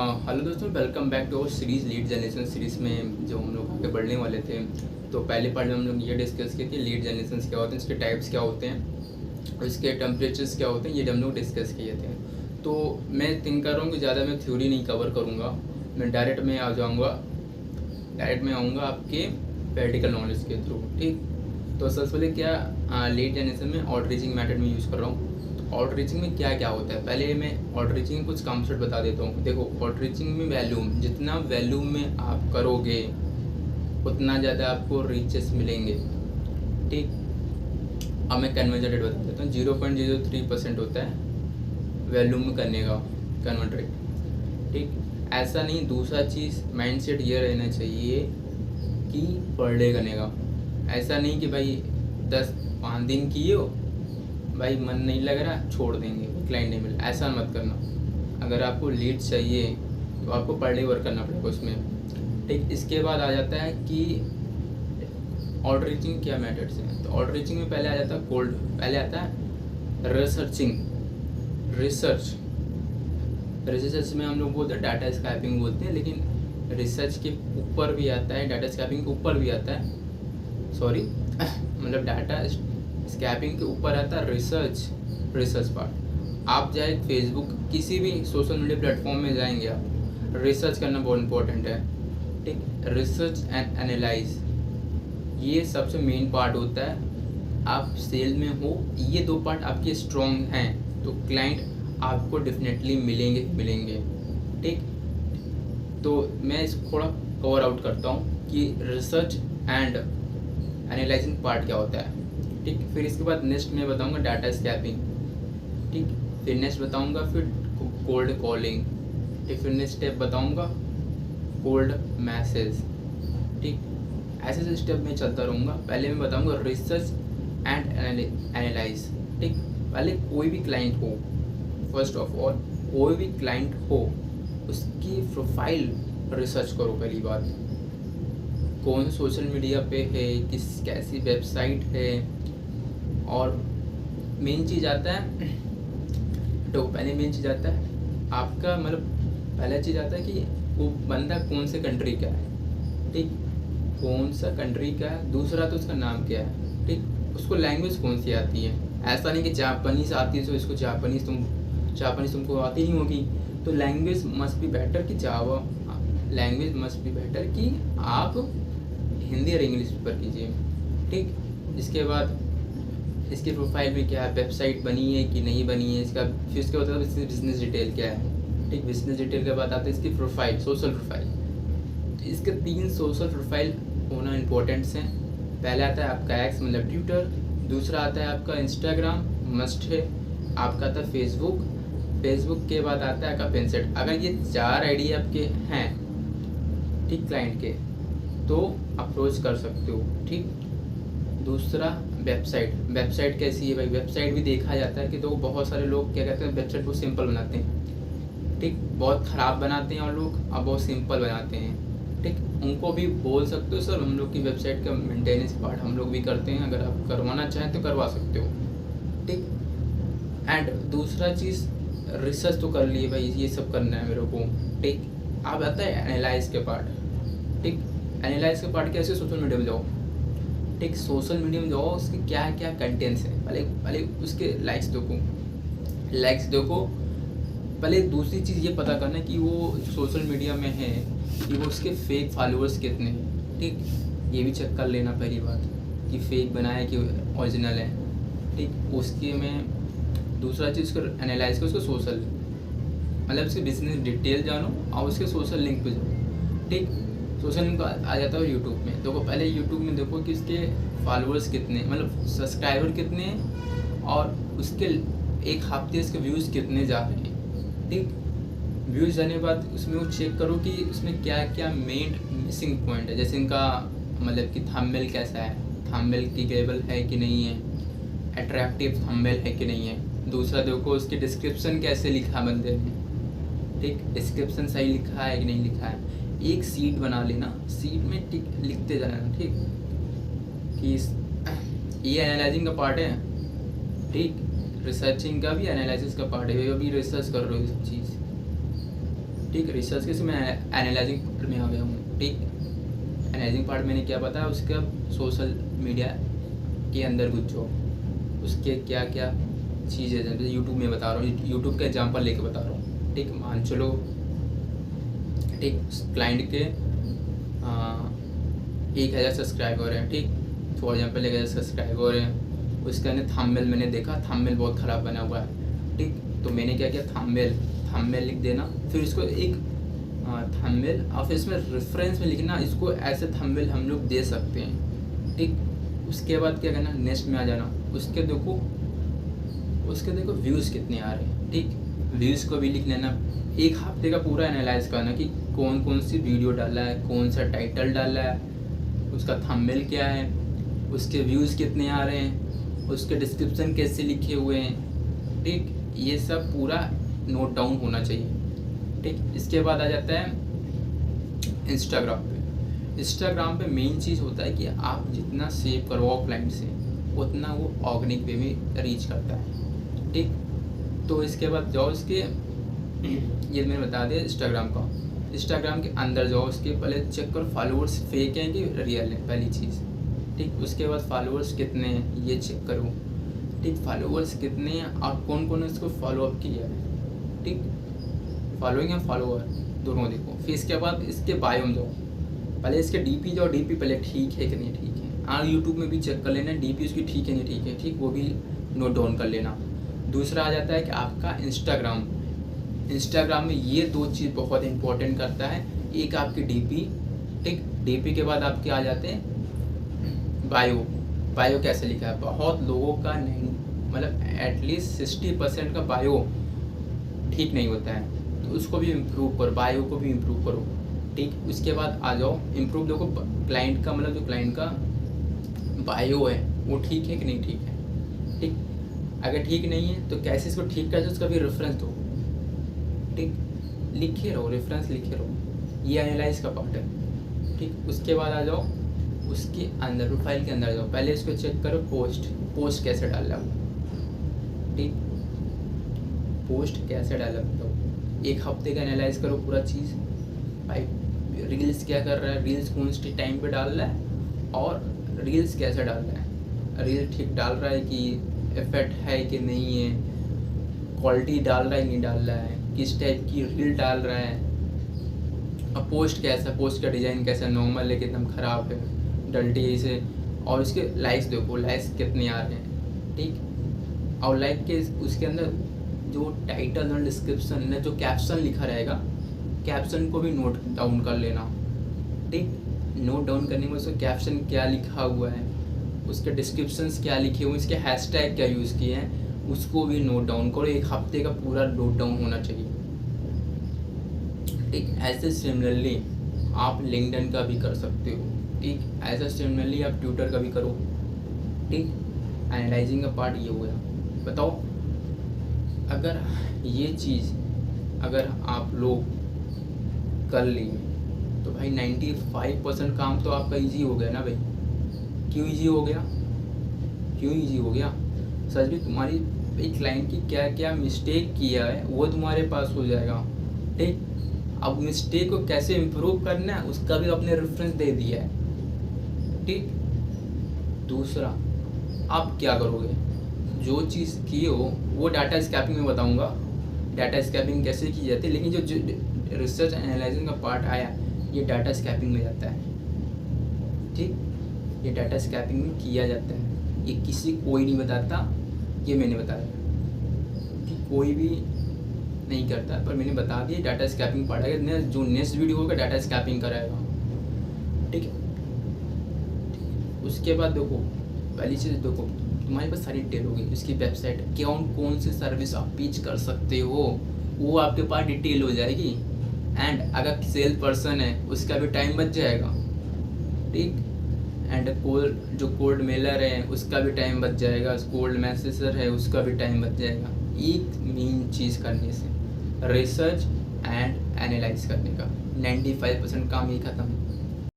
Hello दोस्तों, welcome back to our series lead generation series में जो हम लोग आगे बढ़ने वाले थे। तो पहले पार्ट में हम लोग ये डिस्कस किए कि लीड जनरेशन क्या होते हैं, इसके टाइप्स क्या होते हैं, इसके टेम्परेचर्स क्या होते हैं, ये हम लोग डिस्कस किए थे। तो मैं थिंक कर रहा हूँ कि ज़्यादा मैं थ्योरी नहीं कवर करूँगा, मैं डायरेक्ट में आऊँगा आपके प्रैक्टिकल नॉलेज के थ्रू। ठीक, तो सबसे पहले क्या लीड जनरेशन में आउटरीचिंग मेथड में यूज़ कर रहा हूँ। आउटरीचिंग में क्या क्या होता है, पहले मैं आउटरीचिंग में कुछ कॉन्सेप्ट बता देता हूँ। देखो, आउटरीचिंग में वैल्यूम, जितना वैल्यूम में आप करोगे उतना ज़्यादा आपको रीचेस मिलेंगे। ठीक, अब मैं कन्वर्जन रेट बता देता हूँ। 0.03% होता है वैल्यूम में करने का कन्वर्ट रेट। ठीक, ऐसा नहीं, दूसरा चीज़ माइंडसेट ये रहना चाहिए कि पर डे करने का। ऐसा नहीं कि भाई 5 दिन किए हो, भाई मन नहीं लग रहा छोड़ देंगे, क्लाइंट नहीं मिला, ऐसा मत करना। अगर आपको लीड चाहिए तो आपको पर डे वर्क करना पड़ेगा उसमें। ठीक, इसके बाद आ जाता है कि आउटरीचिंग क्या मेथड्स हैं। तो आउटरीचिंग में पहले आ जाता है पहले आता है रिसर्च में हम लोग बोलते हैं डाटा स्क्रैपिंग बोलते हैं, लेकिन रिसर्च के ऊपर भी आता है, डाटा स्क्रैपिंग के ऊपर भी आता है, मतलब डाटा स्क्रैपिंग के ऊपर आता है रिसर्च पार्ट। आप चाहे फेसबुक किसी भी सोशल मीडिया प्लेटफॉर्म में जाएंगे, आप रिसर्च करना बहुत इंपॉर्टेंट है। ठीक, रिसर्च एंड एनालाइज ये सबसे मेन पार्ट होता है। आप सेल में हो, ये 2 पार्ट आपके स्ट्रॉन्ग हैं तो क्लाइंट आपको डेफिनेटली मिलेंगे। ठीक, तो मैं इसको थोड़ा कवर आउट करता हूँ कि रिसर्च एंड एनालाइजिंग पार्ट क्या होता है। ठीक, फिर इसके बाद नेक्स्ट मैं बताऊंगा डाटा स्क्रैपिंग। ठीक, फिर नेक्स्ट बताऊंगा फिर कोल्ड कॉलिंग। ठीक, फिर नेक्स्ट स्टेप बताऊंगा कोल्ड मैसेज। ठीक, ऐसे स्टेप में चलता रहूँगा। पहले मैं बताऊंगा रिसर्च एंड एनालाइज। ठीक, पहले कोई भी क्लाइंट हो, फर्स्ट ऑफ ऑल कोई भी क्लाइंट हो उसकी प्रोफाइल रिसर्च करो। पहली बात, कौन सोशल मीडिया पे है, कैसी वेबसाइट है, और मेन चीज़ आता है तो पहले मेन चीज़ आता है आपका, मतलब पहला चीज़ आता है कि वो बंदा कौन से कंट्री का है। ठीक, कौन सा कंट्री का है, दूसरा तो उसका नाम क्या है। ठीक, उसको लैंग्वेज कौन सी आती है। ऐसा नहीं कि जापानीज आती है तो इसको जापानीज तुमको आती नहीं होगी, तो लैंग्वेज मस्ट बी बेटर कि लैंग्वेज मस्ट बी बेटर कि आप हिंदी और इंग्लिश पर कीजिए। ठीक, इसके बाद इसके प्रोफाइल में क्या है, वेबसाइट बनी है कि नहीं बनी है, फिर इसके बाद इसकी बिजनेस डिटेल क्या है। ठीक, बिजनेस डिटेल के बाद आता है इसकी प्रोफाइल, सोशल प्रोफाइल। तो इसके 3 सोशल प्रोफाइल होना इम्पोर्टेंट्स हैं। पहला आता है आपका एक्स मतलब ट्विटर, दूसरा आता है आपका इंस्टाग्राम मस्ट है, आपका आता है फेसबुक के बाद आता है आपका पिनसेट। अगर ये 4 आईडी आपके हैं, ठीक, क्लाइंट के, तो अप्रोच कर सकते हो। ठीक, दूसरा वेबसाइट कैसी है भाई, वेबसाइट भी देखा जाता है कि तो बहुत सारे लोग क्या कहते हैं वेबसाइट को सिंपल बनाते हैं। ठीक, बहुत ख़राब बनाते हैं और लोग अब बहुत सिंपल बनाते हैं। ठीक, उनको भी बोल सकते हो सर हम लोग की वेबसाइट का मेंटेनेंस पार्ट हम लोग भी करते हैं, अगर आप करवाना चाहें तो करवा सकते हो। ठीक, एंड दूसरा चीज़ रिसर्च तो कर लिए भाई, ये सब करना है मेरे को। ठीक, अब आता है एनालाइज के पार्ट। ठीक, एनालाइज के पार्ट कैसे, सोशल मीडिया में जाओ। ठीक, सोशल मीडिया में जाओ, उसके क्या क्या कंटेंट्स हैं, पहले उसके लाइक्स देखो। पहले दूसरी चीज़ ये पता करना कि वो सोशल मीडिया में है कि वो उसके फेक फॉलोअर्स कितने हैं। ठीक, ये भी चेक कर लेना पहली बात कि फेक बनाया कि ओरिजिनल है। ठीक, उसके में दूसरा चीज़ को एनालाइज करो, उसको सोशल मतलब उसके बिजनेस डिटेल जानो और उसके सोशल लिंक पे जाओ। ठीक, सोशल लिंक आ जाता है यूट्यूब में। देखो, पहले यूट्यूब में देखो कि इसके फॉलोअर्स कितने, मतलब सब्सक्राइबर कितने हैं, और उसके एक हफ्ते इसके व्यूज़ कितने जा रहे हैं। ठीक, व्यूज़ जाने के बाद उसमें वो चेक करो कि उसमें क्या क्या मेन मिसिंग पॉइंट है। जैसे इनका मतलब कि थंबनेल कैसा है, थंबनेल क्लिकेबल है कि नहीं है, अट्रैक्टिव थंबनेल है कि नहीं है। दूसरा देखो उसकी डिस्क्रिप्शन कैसे लिखा बंदे ने। ठीक, डिस्क्रिप्शन सही लिखा है कि नहीं लिखा है। एक सीट बना लेना, सीट में टिक लिखते जाना। ठीक, कि ये एनालाइजिंग का पार्ट है। ठीक, रिसर्चिंग का भी एनालिसिस का पार्ट है, अभी रिसर्च कर रहे हो ये सब चीज़। ठीक, रिसर्च के मैं एनालाइजिंग पार्ट में आ गया हूँ। ठीक, एनालाइजिंग पार्ट मैंने क्या बताया, उसका सोशल मीडिया के अंदर घुस जाओ, उसके क्या क्या चीज़ें जैसे यूट्यूब में बता रहा हूँ, यूट्यूब का एग्जांपल लेके बता रहा हूँ। ठीक, मान चलो ठीक क्लाइंट के 1000 सब्सक्राइबर हैं। ठीक, फॉर एग्जाम्पल 1000 सब्सक्राइबर हैं, उसके अंदर थंबनेल मैंने देखा, थंबनेल बहुत ख़राब बना हुआ है। ठीक, तो मैंने क्या किया, थंबनेल लिख देना, फिर इसको एक थंबनेल और फिर इसमें रेफरेंस में लिखना, इसको ऐसे थंबनेल हम लोग दे सकते हैं। ठीक, उसके बाद क्या करना, नेक्स्ट में आ जाना, उसके देखो व्यूज़ कितने आ रहे हैं। ठीक, व्यूज़ को भी लिख लेना, एक हफ्ते का पूरा एनालाइज करना कि कौन कौन सी वीडियो डाला है, कौन सा टाइटल डाला है, उसका थंबनेल क्या है, उसके व्यूज़ कितने आ रहे हैं, उसके डिस्क्रिप्शन कैसे लिखे हुए हैं। ठीक, ये सब पूरा नोट डाउन होना चाहिए। ठीक, इसके बाद आ जाता है इंस्टाग्राम पे मेन चीज़ होता है कि आप जितना सेव करवाओ क्लाइंट से, उतना वो ऑर्गेनिक वे में रीच करता है। ठीक, तो इसके बाद जाओ इसके ये मैंने बता दिया इंस्टाग्राम के अंदर जाओ, उसके पहले चेक करो फॉलोअर्स फेक हैं कि रियल है, पहली चीज़। ठीक, उसके बाद फॉलोअर्स कितने हैं ये चेक करो। ठीक, फॉलोअर्स कितने हैं और कौन कौन ने इसको फॉलोअप किया है। ठीक, फॉलोइंग या फॉलोअर दोनों देखो। फिर इसके बाद इसके बायो में जाओ, पहले इसके डीपी जाओ, डीपी पहले ठीक है कि नहीं ठीक है, और यूट्यूब में भी चेक कर लेना डीपी उसकी ठीक है नहीं ठीक है। ठीक, वो भी नोट डाउन कर लेना। दूसरा आ जाता है कि आपका इंस्टाग्राम में ये दो चीज़ बहुत इंपॉर्टेंट करता है, एक आपकी डीपी। ठीक, डीपी के बाद आपके आ जाते हैं बायो कैसे लिखा है। बहुत लोगों का मतलब एटलीस्ट 60% का बायो ठीक नहीं होता है, तो उसको भी इम्प्रूव करो, बायो को भी इम्प्रूव करो। ठीक, उसके बाद आ जाओ इम्प्रूव, देखो क्लाइंट का मतलब जो क्लाइंट का बायो है वो ठीक है कि नहीं ठीक है। ठीक, अगर ठीक नहीं है तो कैसे इसको ठीक करते उसका भी रेफरेंस दो। ठीक, लिखे रहो, रेफरेंस लिखे रहो, ये एनालाइज का पार्ट है। ठीक, उसके बाद आ जाओ उसके अंदर, प्रोफाइल के अंदर जाओ, पहले इसको चेक करो पोस्ट कैसे डाल रहा है। ठीक, पोस्ट कैसे डाला बताओ, एक हफ्ते का एनालाइज करो पूरा चीज़। भाई रील्स क्या कर रहा है, रील्स कौन सी टाइम पे डाल रहा है और रील्स कैसे डाल रहा है, रील ठीक डाल रहा है कि इफेक्ट है कि नहीं है, क्वालिटी डाल रहा है नहीं डाल रहा है, किस टाइप की रील डाल रहा है, और पोस्ट कैसा, पोस्ट का डिज़ाइन कैसा, नॉर्मल है कि एकदम ख़राब है, डल्टी से, और उसके लाइक्स देखो, लाइक्स कितने आ रहे हैं। ठीक, और लाइक के उसके अंदर जो टाइटल और डिस्क्रिप्शन में जो कैप्शन लिखा रहेगा, कैप्शन को भी नोट डाउन कर लेना। ठीक, नोट डाउन करने में उसका कैप्शन क्या लिखा हुआ है, उसके डिस्क्रिप्शंस क्या लिखे हुए, इसके हैशटैग क्या यूज़ किए हैं, उसको भी नोट डाउन करो। एक हफ्ते का पूरा नोट डाउन होना चाहिए। ठीक, ऐसे सिमिलरली आप लिंक्डइन का भी कर सकते हो। ठीक, ऐसा सिमिलरली आप ट्विटर का भी करो। ठीक, एनालाइजिंग का पार्ट ये हो गया। बताओ अगर ये चीज़ अगर आप लोग कर लिए तो भाई 95% काम तो आपका इजी हो गया ना भाई। क्यों इजी हो गया, क्यों इजी हो गया? सच भी तुम्हारी एक क्लाइंट की क्या क्या मिस्टेक किया है वो तुम्हारे पास हो जाएगा। ठीक, अब मिस्टेक को कैसे इम्प्रूव करना है उसका भी आपने रेफरेंस दे दिया है। ठीक, दूसरा आप क्या करोगे, जो चीज़ की हो वो डाटा स्क्रैपिंग में बताऊंगा, डाटा स्क्रैपिंग कैसे की जाती है, लेकिन जो रिसर्च एनालाइजिंग का पार्ट आया ये डाटा स्क्रैपिंग में जाता है। ठीक, ये डाटा स्क्रैपिंग में किया जाता है, ये कोई नहीं बताता, ये मैंने बताया कि कोई भी नहीं करता, पर मैंने बता दिया डाटा स्क्रैपिंग पार्ट है। जो नेक्स्ट वीडियो होगा डाटा स्क्रैपिंग कराएगा। ठीक है, उसके बाद देखो पहली चीज़ देखो तुम्हारे पास सारी डिटेल होगी, उसकी वेबसाइट कौन सी सर्विस आप पिच कर सकते हो वो आपके पास डिटेल हो जाएगी। एंड अगर सेल पर्सन है उसका भी टाइम बच जाएगा। ठीक, एंड कोल्ड मेलर है उसका भी टाइम बच जाएगा, कोल्ड मैसेजर है उसका भी टाइम बच जाएगा। एक मेन चीज़ करने से रिसर्च एंड एनालाइज करने का 95% काम ही ख़त्म